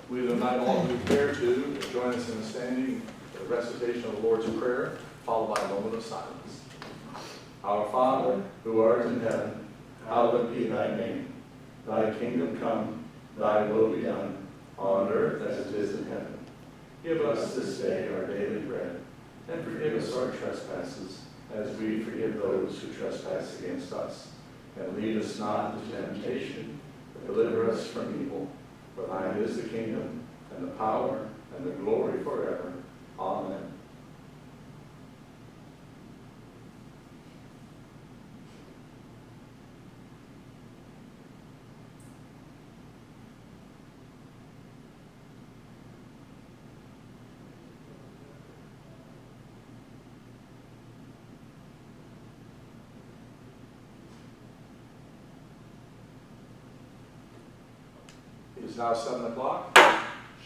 We would invite all who care to join us in the standing recitation of the Lord's Prayer, followed by a moment of silence. Our Father, who art in heaven, hallowed be thy name. Thy kingdom come, thy will be done, on earth as it is in heaven. Give us this day our daily bread, and forgive us our trespasses, as we forgive those who trespass against us. And lead us not into temptation, but deliver us from evil. For thine is the kingdom, and the power, and the glory forever. Amen. It is now 7 o'clock.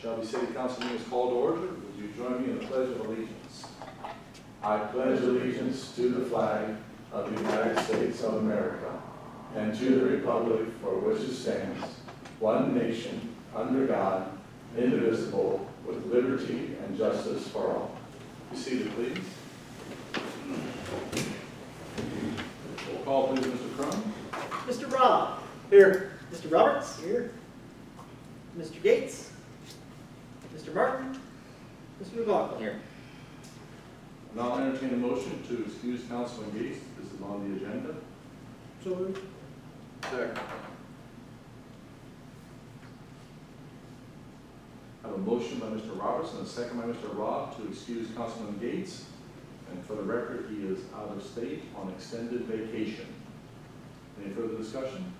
Shelby City Council meeting is called to order. Would you join me in the Pledge of Allegiance? I pledge allegiance to the flag of the United States of America and to the republic for which it stands, one nation, under God, indivisible, with liberty and justice for all. Be seated, please. Roll call, please, Mr. Crum. Mr. Robb. Here. Mr. Roberts. Here. Mr. Gates. Mr. Martin. Mr. McLaughlin. Here. Now I'll entertain a motion to excuse Councilman Gates. This is on the agenda. So moved. Second. I have a motion by Mr. Roberts and a second by Mr. Robb to excuse Councilman Gates. And for the record, he is out of state on extended vacation. Any further discussion?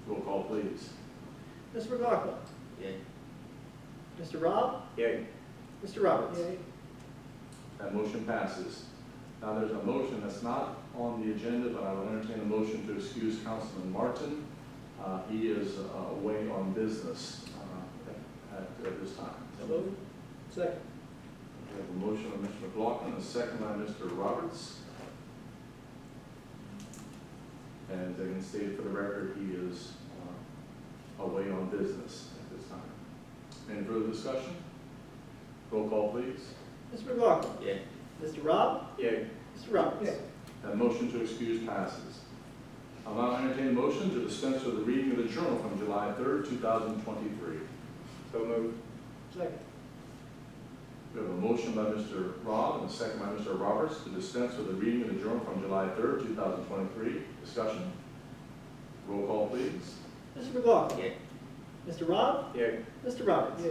Roll call, please. Mr. McLaughlin. Yay. Mr. Robb. Yay. Mr. Roberts. That motion passes. Now there's a motion that's not on the agenda, but I will entertain a motion to excuse Councilman Martin. He is away on business at this time. So moved. Second. We have a motion by Mr. McLaughlin, a second by Mr. Roberts. And they can state for the record, he is away on business at this time. Any further discussion? Roll call, please. Mr. McLaughlin. Yay. Mr. Robb. Yay. Mr. Roberts. That motion to excuse passes. I'll now entertain a motion to dispense with the reading of the journal from July 3rd, 2023. So moved. Second. We have a motion by Mr. Robb and a second by Mr. Roberts to dispense with the reading of the journal from July 3rd, 2023. Discussion. Roll call, please. Mr. McLaughlin. Yay. Mr. Robb. Yay. Mr. Roberts.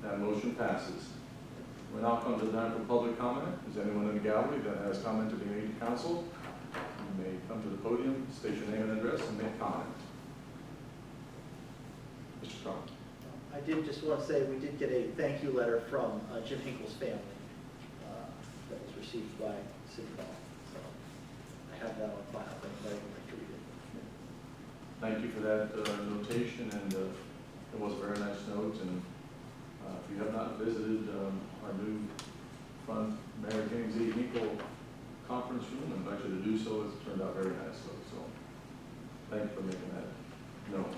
That motion passes. We now come to the time for public comment. Is anyone in the gallery that has comment to be made to council? You may come to the podium, state your name and address, and make comment. Mr. Crum. I did just want to say we did get a thank you letter from Jim Hinkle's family that was received by City Hall. So I have that on file if anybody would like to read it. Thank you for that notation, and it was a very nice note. And if you have not visited our new fun Mayor James E. Hinkle conference room, I invite you to do so. It's turned out very nice. So thank you for making that known.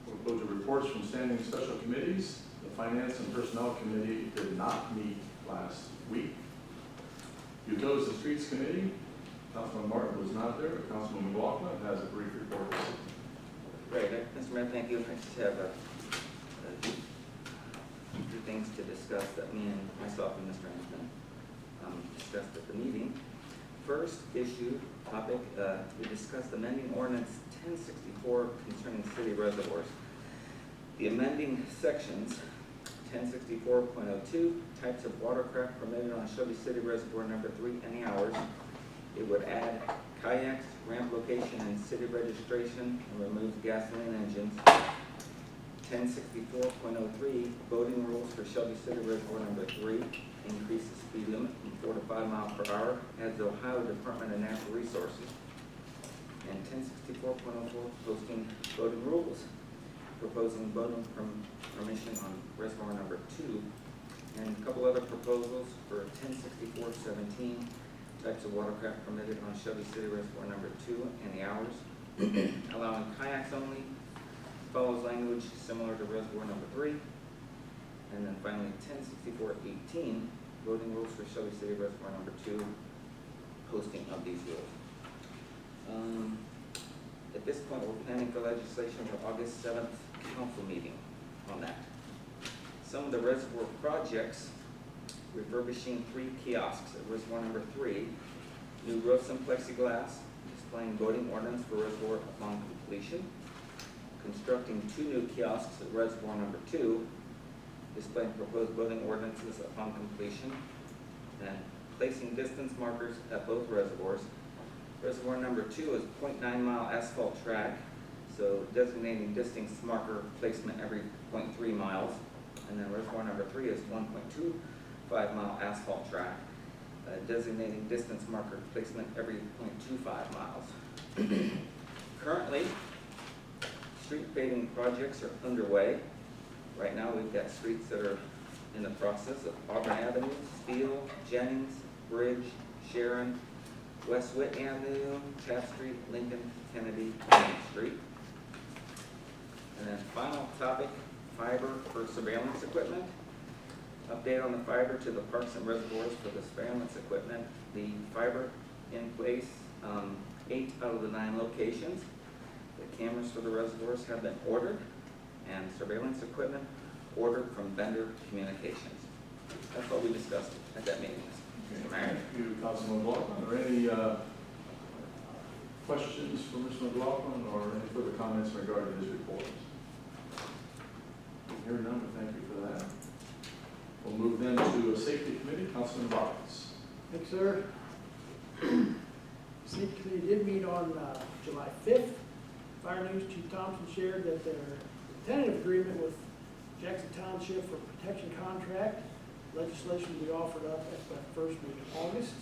We'll go to reports from standing special committees. The Finance and Personnel Committee did not meet last week. Utilities and Streets Committee, Councilman Martin was not there, but Councilman McLaughlin has a brief report. Great. Mr. Mayor, thank you. I just have a few things to discuss that me and myself and Mr. Ansman discussed at the meeting. First issue, topic, we discussed amending ordinance 1064 concerning city reservoirs. The amending sections 1064.02, types of watercraft permitted on Shelby City Reservoir number 3, any hours. It would add kayaks, ramp location, and city registration, and remove gasoline engines. 1064.03, boating rules for Shelby City Reservoir number 3, increases speed limit from 4 to 5 miles per hour, adds the Ohio Department of Natural Resources. And 1064.04, posting boating rules, proposing boating permission on reservoir number 2, and a couple other proposals for 1064.17, types of watercraft permitted on Shelby City Reservoir number 2 and the hours, allowing kayaks only, follows language similar to reservoir number 3. And then finally, 1064-18, voting rules for Shelby City Reservoir number 2, posting of these rules. At this point, we're planning for legislation for August 7th council meeting on that. Some of the reservoir projects: refurbishing 3 kiosks at reservoir number 3, new roofs and plexiglass, displaying voting ordinance for reservoir upon completion, constructing 2 new kiosks at reservoir number 2, displaying proposed voting ordinances upon completion, and placing distance markers at both reservoirs. Reservoir number 2 is 0.9 mile asphalt track, so designating distance marker placement every 0.3 miles. And then reservoir number 3 is 1.25 mile asphalt track, designating distance marker placement every 0.25 miles. Currently, street paving projects are underway. Right now, we've got streets that are in the process of Auburn Avenue, Steele, Jennings, Bridge, Sharon, West Whitney Avenue, Taft Street, Lincoln, Kennedy, Main Street. And then final topic, fiber for surveillance equipment. Update on the fiber to the parks and reservoirs for the surveillance equipment. The fiber in place, 8 out of the 9 locations. The cameras for the reservoirs have been ordered, and surveillance equipment ordered from vendor communications. That's what we discussed at that meeting. Mr. Mayor. Thank you, Councilman McLaughlin. Are there any questions for Mr. McLaughlin or any further comments in regard to his report? Hearing none, but thank you for that. We'll move then to a safety committee. Councilman Roberts. Thanks, sir. Safety committee did meet on July 5th. Fire News Chief Thompson shared that their tentative agreement with Jackson Township for protection contract legislation will be offered up at the first week of August.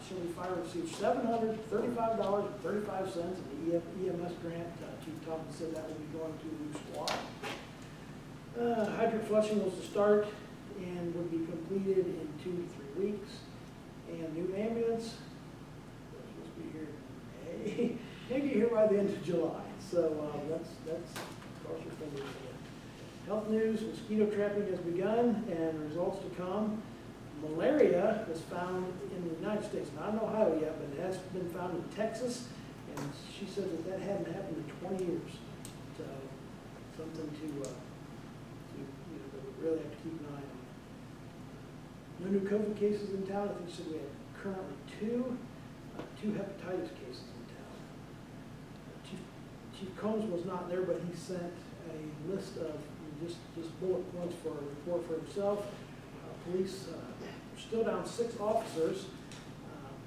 Shelby Fire received $735.35 in the EMS grant. Chief Thompson said that will be going to a new squad. Hydrant flushing was to start and would be completed in 2 to 3 weeks. And new ambulance, they're supposed to be here in May, maybe here by the end of July. So that's cross your fingers again. Health news: mosquito trapping has begun and results to come. Malaria is found in the United States, not in Ohio yet, but it has been found in Texas. And she says that hadn't happened in 20 years. So something to really have to keep an eye on. No new COVID cases in town. I think she said we have currently 2 hepatitis cases in town. Chief Combs was not there, but he sent a list of just bullet points for a report for himself. Police are still down 6 officers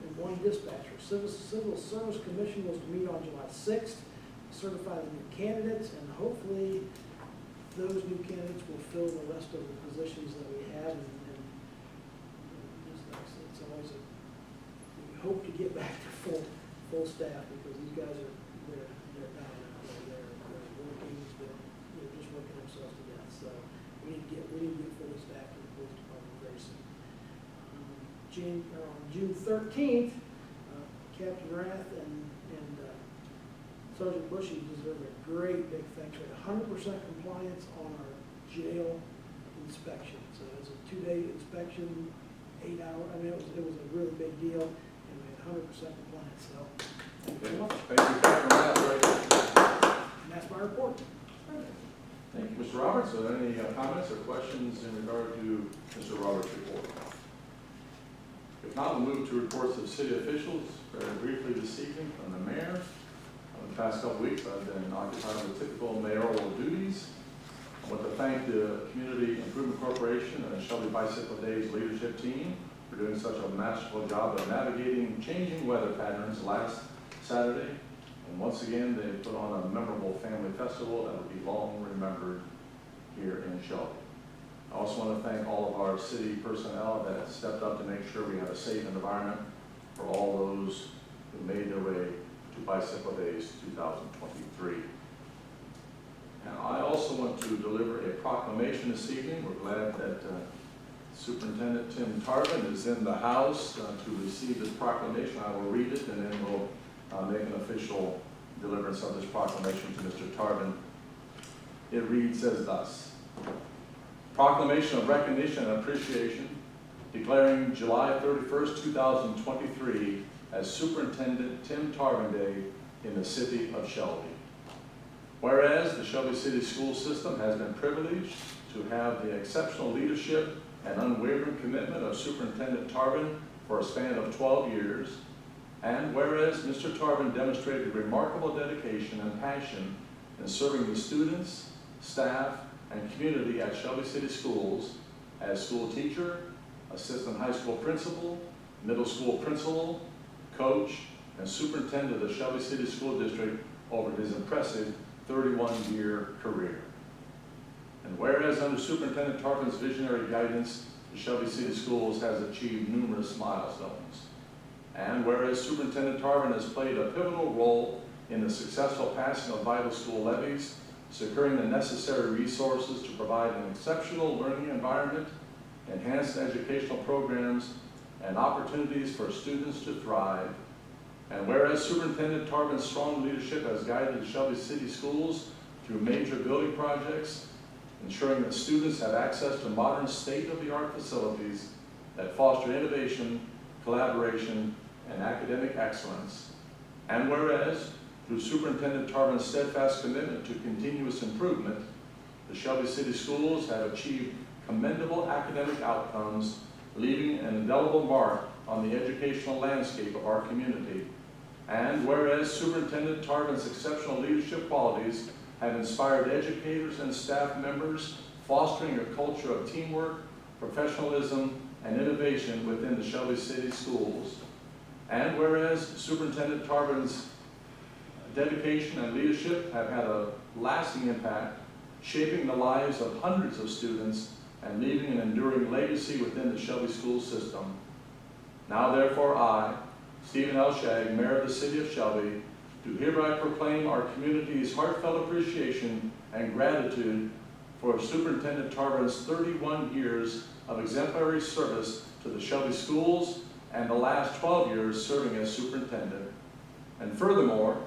and 1 dispatcher. Civil Service Commission was to meet on July 6th, certify the new candidates, and hopefully those new candidates will fill the rest of the positions that we have. And it's always we hope to get back to full staff, because these guys are they're down now. They're working, they're just working themselves to death. So we need to get fully staffed in the police department very soon. On June 13th, Captain Rath and Sergeant Bushy deserve a great big thanks. We had 100% compliance on our jail inspection. So it was a 2-day inspection, 8 hours. I mean, it was a really big deal, and we had 100% compliance. So thank you very much. Thank you, Captain Rath. And that's my report. Thank you, Mr. Roberts. Are there any comments or questions in regard to Mr. Roberts' report? If not, we'll move to reports of city officials. Very briefly this evening from the mayor. In the past couple weeks, I've been occupied with typical mayoral duties. I want to thank the Community Improvement Corporation and the Shelby Bicycle Days leadership team for doing such a masterful job of navigating changing weather patterns last Saturday. And once again, they put on a memorable family festival that will be long remembered here in Shelby. I also want to thank all of our city personnel that stepped up to make sure we have a safe environment for all those who made their way to Bicycle Days 2023. And I also want to deliver a proclamation this evening. We're glad that Superintendent Tim Tarvin is in the house to receive this proclamation. I will read it, and then we'll make an official deliverance of this proclamation to Mr. Tarvin It reads as thus: Proclamation of Recognition and Appreciation declaring July 31st, 2023 as Superintendent Tim Tarvin Day in the city of Shelby. Whereas the Shelby City School System has been privileged to have the exceptional leadership and unwavering commitment of Superintendent Tarvin for a span of 12 years, and whereas Mr. Tarvin demonstrated remarkable dedication and passion in serving the students, staff, and community at Shelby City Schools as school teacher, assistant high school principal, middle school principal, coach, and superintendent of the Shelby City School District over his impressive 31-year career. And whereas under Superintendent Tarvin's visionary guidance, the Shelby City Schools has achieved numerous milestones. And whereas Superintendent Tarvin has played a pivotal role in the successful passing of vital school levies, securing the necessary resources to provide an exceptional learning environment, enhanced educational programs, and opportunities for students to thrive. And whereas Superintendent Tarvin's strong leadership has guided the Shelby City Schools through major building projects, ensuring that students have access to modern state-of-the-art facilities that foster innovation, collaboration, and academic excellence. And whereas, through Superintendent Tarvin's steadfast commitment to continuous improvement, the Shelby City Schools have achieved commendable academic outcomes, leaving an indelible mark on the educational landscape of our community. And whereas Superintendent Tarvin's exceptional leadership qualities have inspired educators and staff members, fostering a culture of teamwork, professionalism, and innovation within the Shelby City Schools. And whereas Superintendent Tarvin's dedication and leadership have had a lasting impact, shaping the lives of hundreds of students and leaving an enduring legacy within the Shelby school system. Now therefore I, Stephen L. Shagg, Mayor of the City of Shelby, do hereby proclaim our community's heartfelt appreciation and gratitude for Superintendent Tarvin's 31 years of exemplary service to the Shelby schools and the last 12 years serving as superintendent. And furthermore,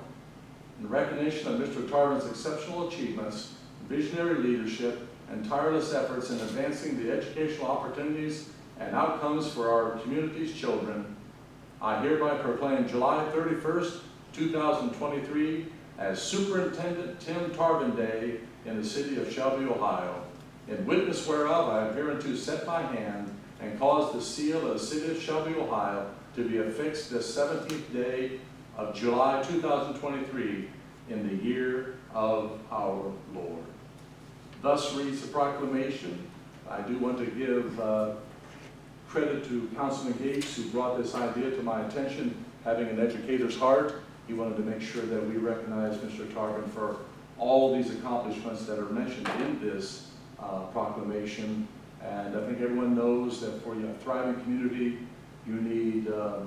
in recognition of Mr. Tarvin's exceptional achievements, visionary leadership, and tireless efforts in advancing the educational opportunities and outcomes for our community's children, I hereby proclaim July 31st, 2023 as Superintendent Tim Tarvin Day in the city of Shelby, Ohio. In witness whereof I have hereunto set my hand and caused the seal of the city of Shelby, Ohio to be affixed this 17th day of July 2023 in the year of our Lord. Thus reads the proclamation. I do want to give credit to Councilman Gates, who brought this idea to my attention, having an educator's heart. He wanted to make sure that we recognize Mr. Tarvin for all these accomplishments that are mentioned in this proclamation. And I think everyone knows that for a thriving community, you need a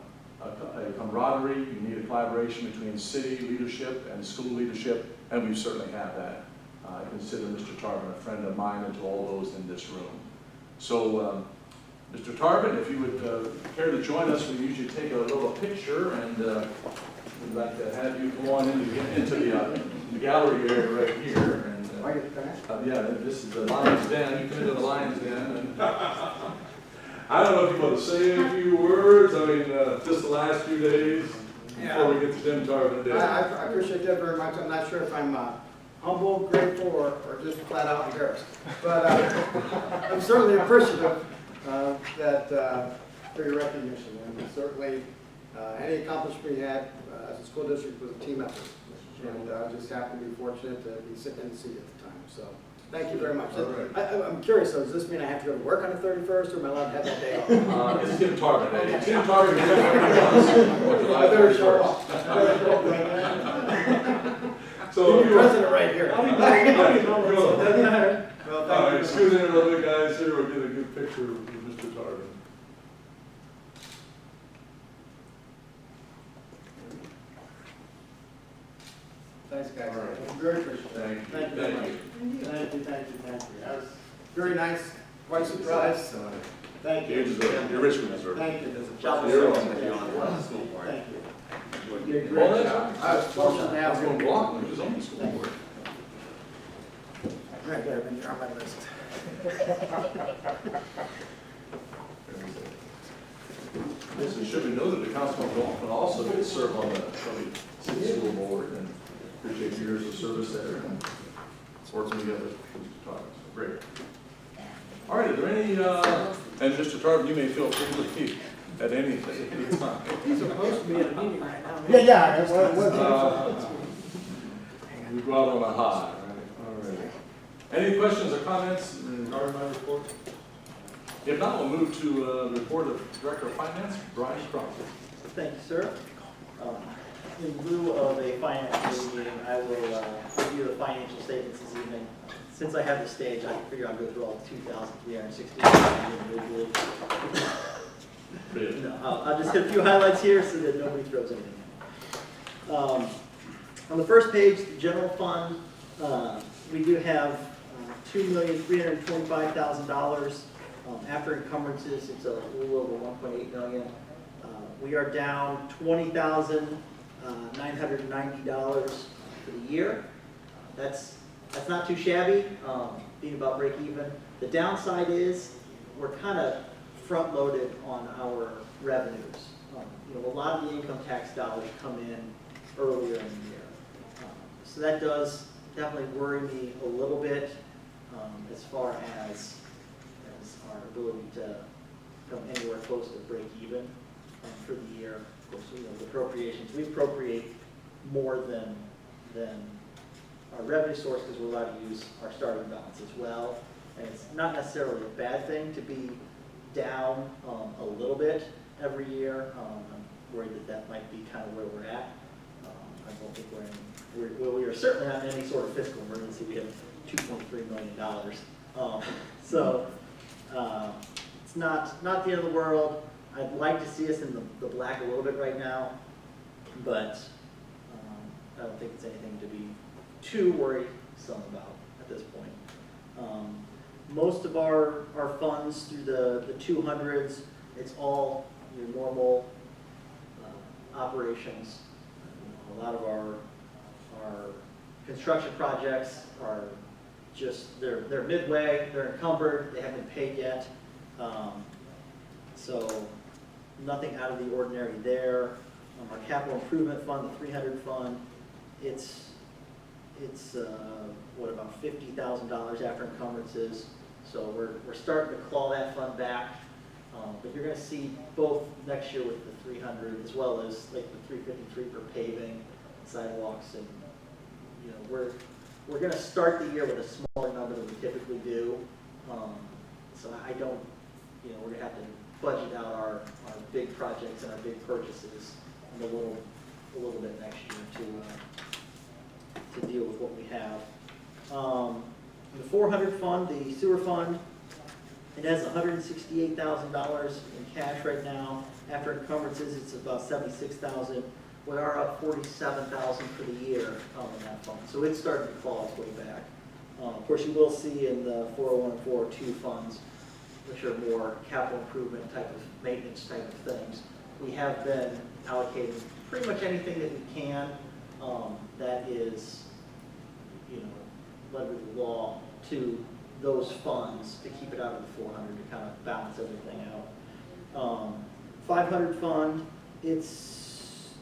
camaraderie, you need a collaboration between city leadership and school leadership, and we certainly have that. I consider Mr. Tarvin a friend of mine and to all those in this room. So, Mr. Tarvin, if you would care to join us, we usually take a little picture, and we'd like to have you go on into the gallery area right here. And, yeah, this is the Lion's Den. You come into the Lion's Den. And I don't know if you want to say a few words. I mean, just the last few days before we get to Tim Tarvin Day. I appreciate that very much. I'm not sure if I'm humble, grateful, or just flat out embarrassed. But I'm certainly appreciative for your recognition. And certainly any accomplishment we had as a school district was a team effort. And I just happened to be fortunate to be sitting in the seat at the time. So thank you very much. All right. I'm curious, though, does this mean I have to go to work on the 31st, or am I allowed to have that day off? It's Tim Tarvin Day. Tim Tarvin Day. I better show up. So You're president right here. I'll be back. Well, all right, thank you. scoot in a little bit, guys. Here, we'll get a good picture of Mr. Tarvin. Thanks, guys. All right. I'm very appreciative. Thank you. Thank you very much. Thank you. Thank you. That was very nice, quite surprised. Thank You you. deserve it. You're richly deserved. Thank you. You're welcome. Thank you. You did a Well, great that's- job. I was fortunate to I was have going you. to block him, he was on the school board. All right, good, you're on my list. Yes, it should be noted that Councilman Dolphin also did serve on the Shelby City School Board, and appreciate your years of service there, and working together. Great. All right, are there any, and Mr. Tarver, you may feel free to speak at anything, anytime. He's supposed to be at a meeting right now. Yeah, We go out on a high, right? All right. Any questions or comments regarding my report? If not, we'll move to the report of Director of Finance, Brian Crawford. Thank you, sir. In lieu of a finance committee meeting, I will review the financial statements this evening. Since I have the stage, I figure I'll go through all 2,360 individually. Really? No, I'll just hit a few highlights here so that nobody throws anything at me. On the first page, the general fund, we do have $2,325,000. After encumbrances, it's a little over $1.8 million. We are down $20,990 for the year. That's not too shabby, being about break even. The downside is we're kind of front loaded on our revenues. A lot of the income tax dollars come in earlier in the year. So that does definitely worry me a little bit as far as our ability to come anywhere close to break even for the year. Of course, the appropriations, we appropriate more than our revenue source because we're allowed to use our starting balance as well. And it's not necessarily a bad thing to be down a little bit every year. I'm worried that might be kind of where we're at. I don't think we are certainly not in any sort of fiscal emergency. We have $2.3 million. So it's not the end of the world. I'd like to see us in the black a little bit right now, but I don't think it's anything to be too worrisome about at this point. Most of our funds through the 200s, it's all your normal operations. A lot of our construction projects are just, they're midway, they're encumbered, they haven't been paid yet. So nothing out of the ordinary there. Our capital improvement fund, the 300 fund, it's what, about $50,000 after encumbrances. So we're starting to claw that fund back. But you're going to see both next year with the 300 as well as like the 353 for paving, sidewalks, and we're going to start the year with a smaller number than we typically do. So I don't, we're going to have to budget out our big projects and our big purchases a little bit next year to deal with what we have. The 400 fund, the sewer fund, it has $168,000 in cash right now. After encumbrances, it's about $76,000. We are up $47,000 for the year in that fund. So it's starting to claw its way back. Of course, you will see in the 401 and 402 funds, which are more capital improvement type of maintenance type of things. We have been allocating pretty much anything that we can that is, led with the law to those funds to keep it out of the 400 to kind of balance everything out. 500 fund, it's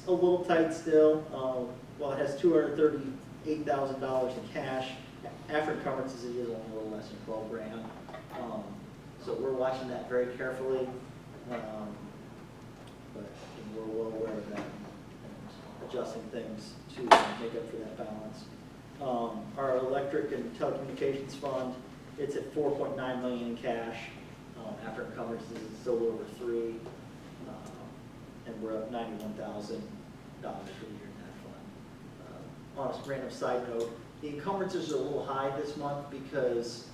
a little tight still. Well, it has $238,000 in cash. After encumbrances, it is only a little less than 12 grand. So we're watching that very carefully, but we're well aware of that and adjusting things to make up for that balance. Our electric and telecommunications fund, it's at $4.9 million in cash. After encumbrances, it's still over $3 million, and we're up $91,000 for the year in that fund. On a random side note, the encumbrances are a little high this month because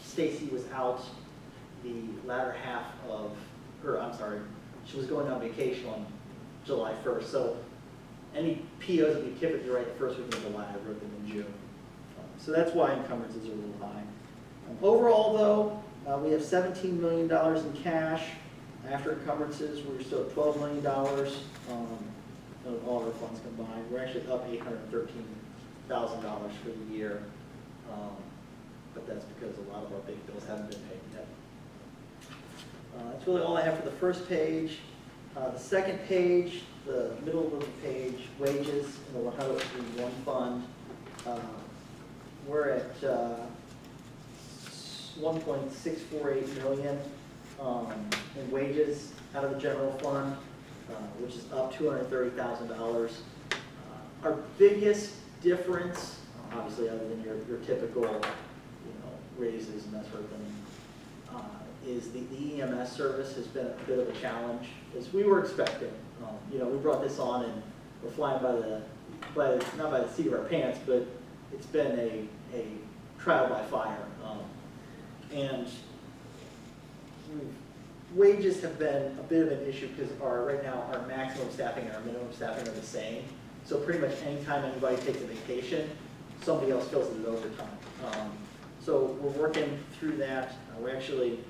Stacy was out the latter half of, she was going on vacation on July 1st. So any POs that we typically write the first week of July, I wrote them in June. So that's why encumbrances are a little high. Overall, though, we have $17 million in cash. After encumbrances, we're still at $12 million of all our funds combined. We're actually up $813,000 for the year. But that's because a lot of our big bills haven't been paid yet. That's really all I have for the first page. The second page, the middle of the page, wages in the 1031 fund. We're at 1.648 million in wages out of the general fund, which is up $230,000. Our biggest difference, obviously other than your typical, raises and that sort of thing, is the EMS service has been a bit of a challenge, as we were expecting. We brought this on and we're flying not by the seat of our pants, but it's been a trial by fire. And wages have been a bit of an issue because right now our maximum staffing and our minimum staffing are the same. So pretty much anytime anybody takes a vacation, somebody else fills it overtime. So we're working through that. We're actually,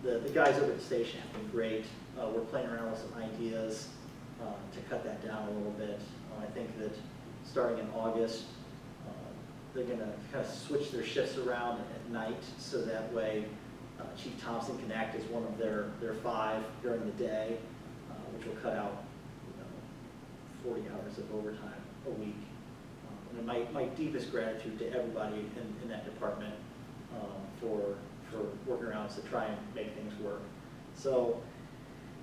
the guys over at the station have been great. We're playing around with some ideas to cut that down a little bit. I think that starting in August, they're going to kind of switch their shifts around at night, so that way Chief Thompson can act as one of their 5 during the day, which will cut out 40 hours of overtime a week. And my deepest gratitude to everybody in that department for working around us to try and make things work. So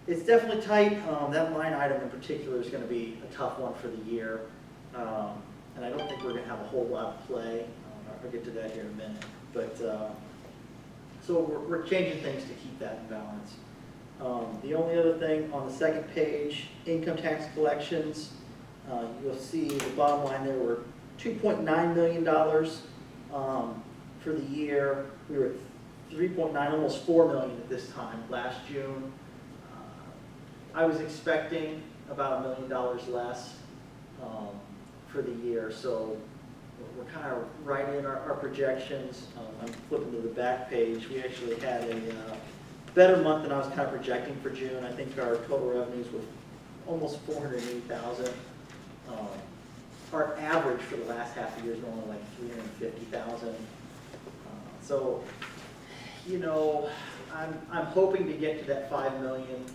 it's definitely tight. That line item in particular is going to be a tough one for the year. And I don't think we're going to have a whole lot of play. I'll get to that here in a minute. But so we're changing things to keep that in balance. The only other thing on the second page, income tax collections, you'll see the bottom line there, we're $2.9 million for the year. We were at 3.9, almost 4 million at this time last June. I was expecting about $1 million less for the year, so we're kind of right in our projections. I'm flipping to the back page. We actually had a better month than I was kind of projecting for June. I think our total revenues were almost 480,000. Our average for the last half of the year is normally like 350,000. So, I'm hoping to get to that 5 million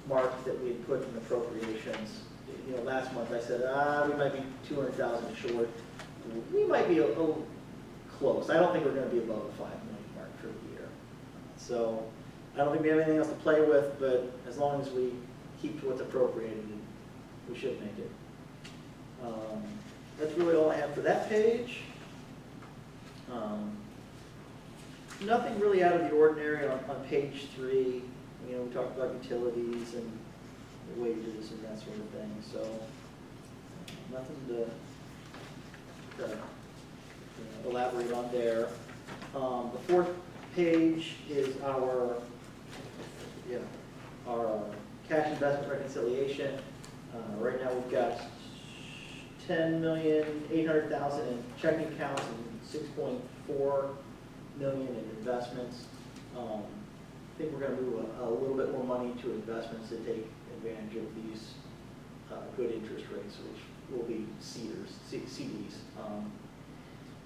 mark that we had put in appropriations. Last month I said, we might be 200,000 short. We might be a little close. I don't think we're going to be above the 5 million mark for the year. So I don't think we have anything else to play with, but as long as we keep to what's appropriated, we should make it. That's really all I have for that page. Nothing really out of the ordinary on page 3. We talked about utilities and wages and that sort of thing. So nothing to elaborate on there. The fourth page is our cash investment reconciliation. Right now we've got 10,800,000 in checking accounts and 6.4 million in investments. I think we're going to move a little bit more money to investments to take advantage of these good interest rates, which will be CDs.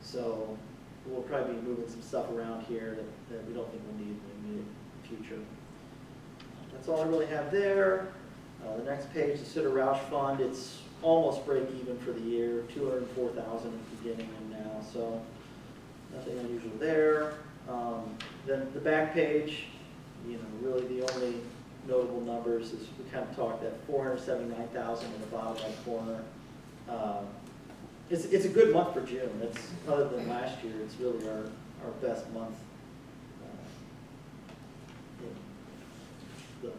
So we'll probably be moving some stuff around here that we don't think we'll need in the immediate future. That's all I really have there. The next page, the Sitter Roush Fund, it's almost break even for the year, 204,000 at the beginning and now, so nothing unusual there. Then the back page, really the only notable numbers is we kind of talked that 479,000 in the bottom right corner. It's a good month for June. It's, other than last year, it's really our best month in the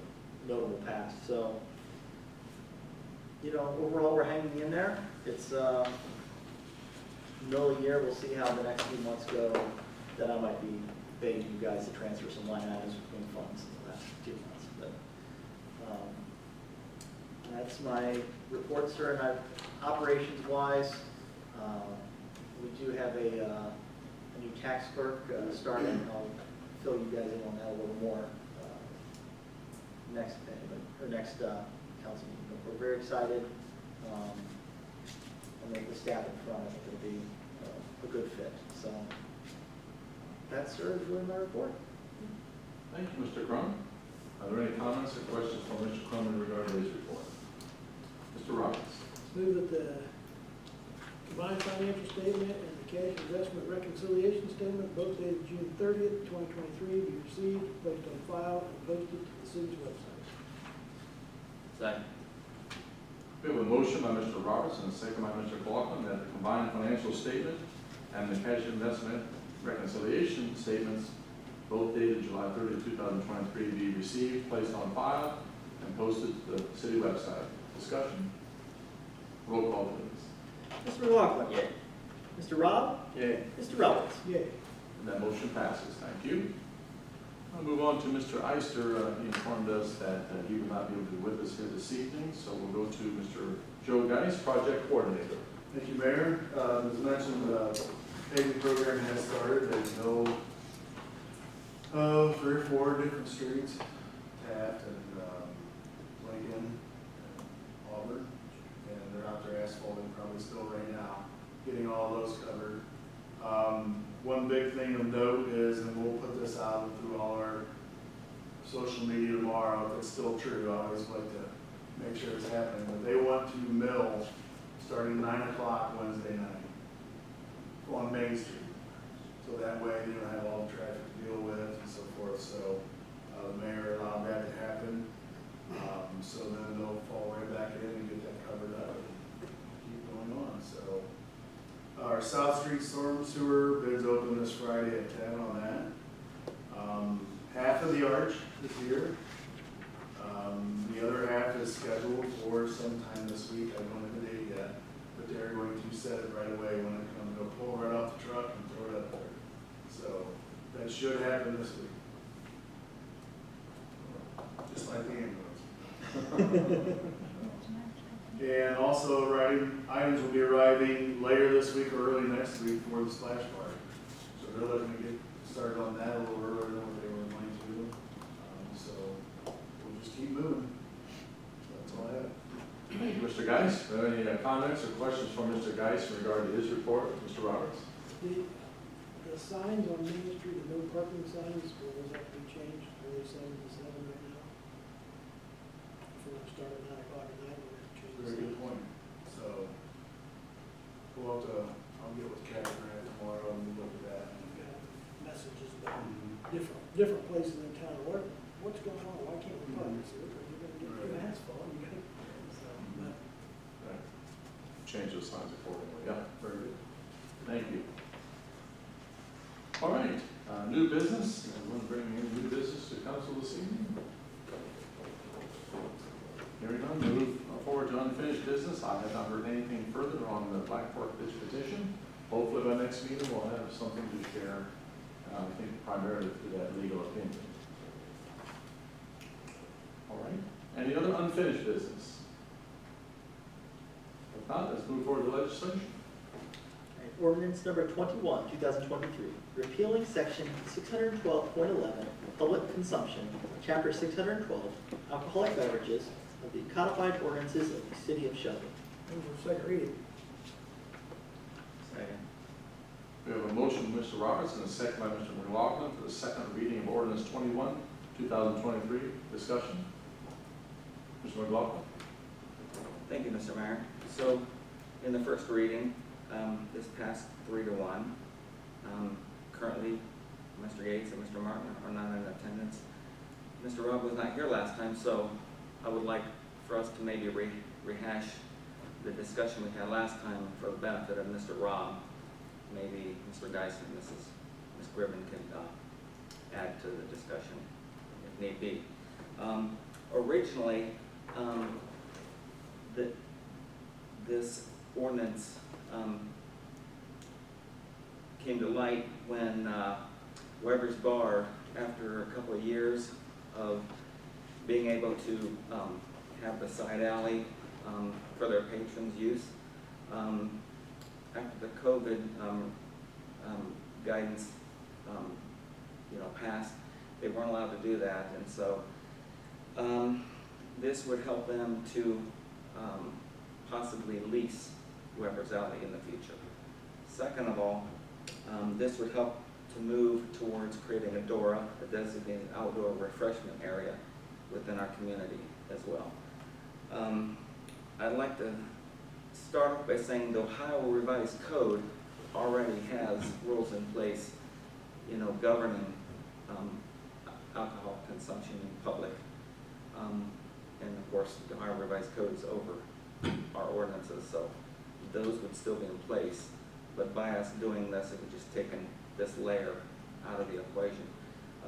notable past. So, overall we're hanging in there. It's middle of the year. We'll see how the next few months go. Then I might be begging you guys to transfer some line items between funds in the last 2 months. But that's my report, sir. And operations-wise, we do have a new tax clerk starting. I'll fill you guys in on that a little more next council meeting. But we're very excited. And the staff in front, I think it'll be a good fit. So That's really my report. Thank you, Mr. Crum. Are there any comments or questions from Mr. Crum in regard to his report? Mr. Roberts. Move that the combined financial statement and the cash investment reconciliation statement, both dated June 30th, 2023, be received, placed on file, and posted to the city's website. Second. We have a motion by Mr. Roberts and a second by Mr. McLaughlin that the combined financial statement and the cash investment reconciliation statements, both dated July 30, 2023, be received, placed on file, and posted to the city website. Discussion? Roll call, please. Mr. McLaughlin. Yay. Mr. Rob. Yay. Mr. Roberts. Yay. And that motion passes. Thank you. I'll move on to Mr. Eister. He informed us that he will not be able to be with us here this evening, so we'll go to Mr. Joe Geis, Project Coordinator. Thank you, Mayor. As mentioned, the paving program has started. There's no 3 or 4 different streets, Taft and Lincoln and Auburn, and they're out there asphalting probably still right now, getting all those covered. One big thing of note is, and we'll put this out through all our social media tomorrow, if it's still true, I always like to make sure it's happening, but they want to mill starting 9 o'clock Wednesday night on Main Street. So that way they don't have all the traffic to deal with and so forth. So the mayor allowed that to happen. So then they'll fall right back in and get that covered up and keep going on. So our South Street Storm Sewer bids open this Friday at 10 on that. Half of the arch is here. The other half is scheduled for sometime this week. I don't have the date yet, but they're going to set it right away when it comes. They'll pull right off the truck and throw it up there. So that should happen this week. Just like the ambulance. And also items will be arriving later this week or early next week for the splash party. So they're looking to get started on that a little earlier than what they were going to. So we'll just keep moving. That's all I have. Thank you, Mr. Geis. Are there any comments or questions from Mr. Geis in regard to his report? Mr. Roberts. The signs on Main Street, the no parking signs, will those have to be changed? Are they 7 to 7 right now? If we're gonna start at 9 o'clock at night, we're gonna change the Very good signs. point. So we'll have to, I'll get with Catherine tomorrow and we'll look at that. We've got messages about different places in town, what's going on, why can't we park? So you're gonna get new asphalt, you gotta, so, but Right. Change those signs accordingly. Yeah, very good. Thank you. All right, new business. Anyone bringing in new business to council this evening? Hearing none, move forward to unfinished business. I have not heard anything further on the Black Fork ditch petition. Hopefully by next meeting we'll have something to share, I think primarily to that legal opinion. All right, any other unfinished business? If not, let's move forward to legislation. Ordinance number 21, 2023, repealing section 612.11, public consumption, chapter 612, alcoholic beverages of the codified ordinances of the city of Shelby. move for second reading. Second. We have a motion from Mr. Roberts and a second by Mr. McLaughlin for the second reading of ordinance 21, 2023. Discussion? Mr. McLaughlin? Thank you, Mr. Mayor. So, in the first reading, this passed 3-1. Currently, Mr. Yates and Mr. Martin are not in attendance. Mr. Robb was not here last time, so I would like for us to maybe rehash the discussion we had last time for the benefit of Mr. Robb. Maybe Mr. Geis and Ms. Gribben can add to the discussion if need be. Originally, this ordinance came to light when Weber's Bar, after a couple of years of being able to have the side alley for their patrons' use, after the COVID guidance passed, they weren't allowed to do that, and so this would help them to possibly lease Weber's Alley in the future. Second of all, this would help to move towards creating a DORA, a designated outdoor refreshment area within our community as well. I'd like to start off by saying the Ohio Revised Code already has rules in place, governing alcohol consumption in public. And of course, the Ohio Revised Code is over our ordinances, so those would still be in place. But by us doing this, it would just taken this layer out of the equation.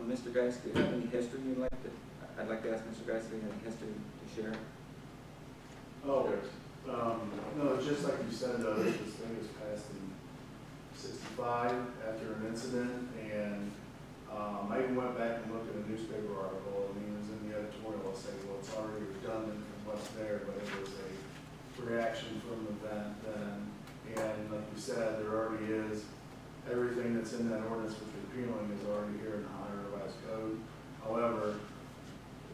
Mr. Geis, do you have any history you'd like to, I'd like to ask Mr. Geis, do you have any history to share? Oh, no, just like you said, this thing was passed in '65 after an incident, and I even went back and looked at a newspaper article. I mean, it was in the editorial saying, well, it's already redundant from what's there, but it was a reaction from the event then. And like you said, there already is, everything that's in that ordinance with repealing is already here in the Ohio Revised Code. However,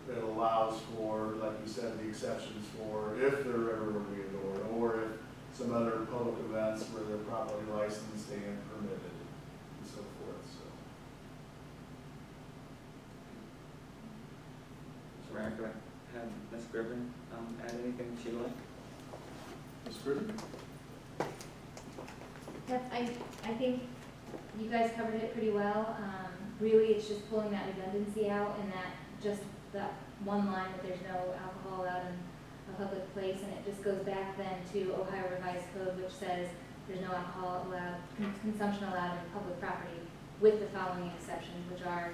it allows for, like you said, the exceptions for if there ever would be a door, or if some other public events where they're properly licensed and permitted, and so forth, so. Mr. Mayor, could I have Ms. Griffin add anything she'd like? Ms. Griffin? I think you guys covered it pretty well. Really, it's just pulling that redundancy out and that just that one line that there's no alcohol allowed in a public place, and it just goes back then to Ohio Revised Code, which says there's no alcohol allowed, consumption allowed in public property, with the following exceptions, which are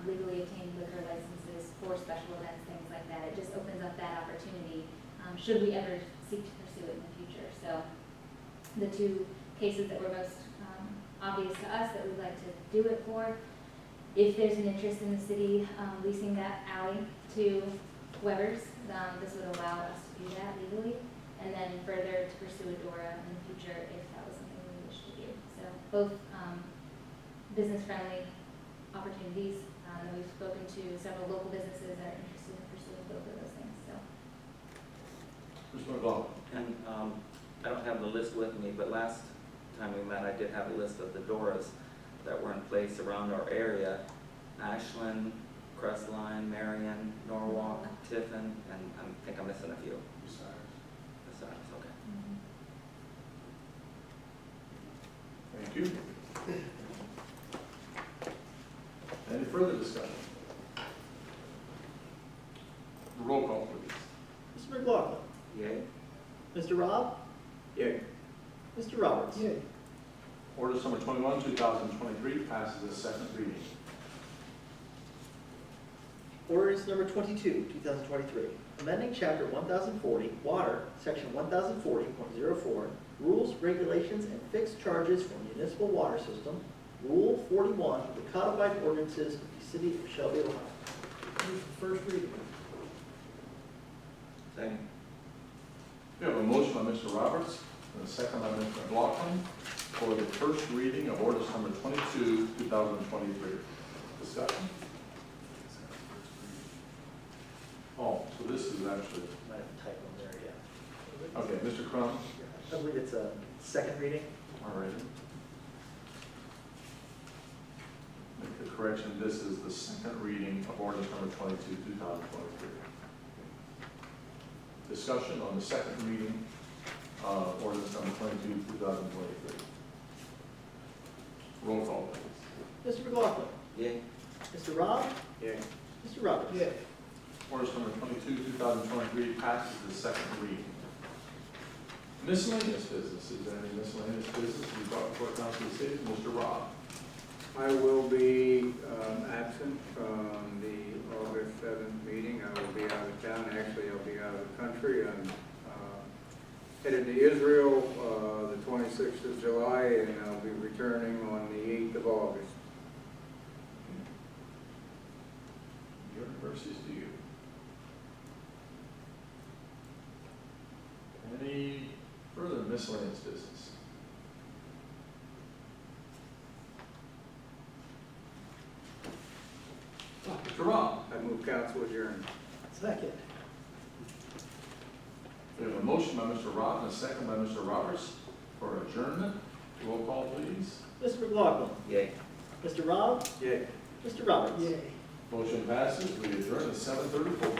legally obtained liquor licenses for special events, things like that. It just opens up that opportunity, should we ever seek to pursue it in the future. So the two cases that were most obvious to us that we'd like to do it for, if there's an interest in the city leasing that alley to Weber's, this would allow us to do that legally, and then further to pursue a DORA in the future if that was something we wish to do. So both business-friendly opportunities. We've spoken to several local businesses that are interested in pursuing both of those things. So. Mr. McLaughlin? And I don't have the list with me, but last time we met, I did have a list of the DORAs that were in place around our area: Ashland, Crestline, Marion, Norwalk, Tiffin, and I think I'm missing a few. Besides, okay. Thank you. Any further discussion? Roll call, please. Mr. McLaughlin. Yay? Mr. Rob. Yay. Mr. Roberts. Yay. Ordinance number 21, 2023 passes its second reading. Ordinance number 22, 2023, amending chapter 1040, water, section 1040.04, rules, regulations, and fixed charges for municipal water system, rule 41 of the codified ordinances of the city of Shelby, Ohio. Move for first reading. Second. We have a motion by Mr. Roberts and a second by Mr. McLaughlin for the first reading of ordinance number 22, 2023. Discussion? Oh, so this is actually, Might have a typo there, yeah. okay, Mr. Crum, I believe it's a second reading. all right. Make the correction, this is the second reading of ordinance number 22, 2023. Discussion on the second reading of ordinance number 22, 2023. Roll call, please. Mr. McLaughlin. Yay? Mr. Rob. Yay. Mr. Roberts. Yay. Ordinance number 22, 2023 passes the second reading. Miscellaneous business. Is there any miscellaneous business to be brought before council this evening? Mr. Rob? I will be absent from the August 7th meeting. I will be out of town. Actually, I'll be out of the country. I'm headed to Israel the 26th of July, and I'll be returning on the 8th of August. Universities to you. Any further miscellaneous business? Mr. Rob? I move council adjourned. Second. We have a motion by Mr. Rob and a second by Mr. Roberts for adjournment. Roll call, please. Mr. McLaughlin. Yay. Mr. Rob? Yay. Mr. Roberts? Yay. Motion passes. We adjourn at 7:34.